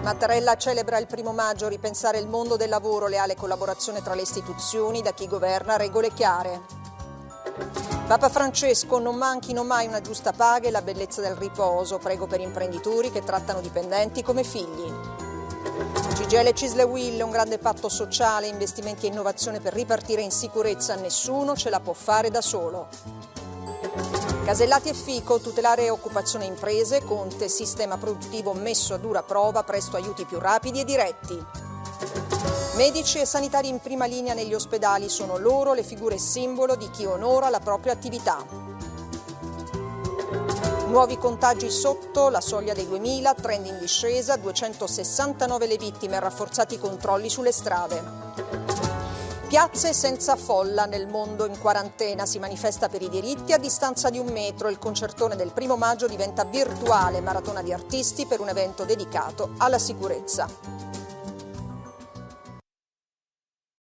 Mattarella celebra il 1° maggio, ripensare il mondo del lavoro, leale collaborazione tra le istituzioni, da chi governa regole chiare. Papa Francesco, non manchino mai una giusta paga e la bellezza del riposo, prego per imprenditori che trattano dipendenti come figli. CGIL e CISL-UIL, un grande patto sociale, investimenti e innovazione per ripartire in sicurezza, nessuno ce la può fare da solo. Casellati e Fico, tutelare occupazione e imprese, Conte, sistema produttivo messo a dura prova, presto aiuti più rapidi e diretti. Medici e sanitari in prima linea negli ospedali, sono loro le figure simbolo di chi onora la propria attività. Nuovi contagi sotto la soglia dei 2000, trend in discesa, 269 le vittime, rafforzati i controlli sulle strade. Piazze senza folla, nel mondo in quarantena, si manifesta per i diritti a distanza di 1 metro. Il concertone del 1° maggio diventa virtuale, maratona di artisti per un evento dedicato alla sicurezza.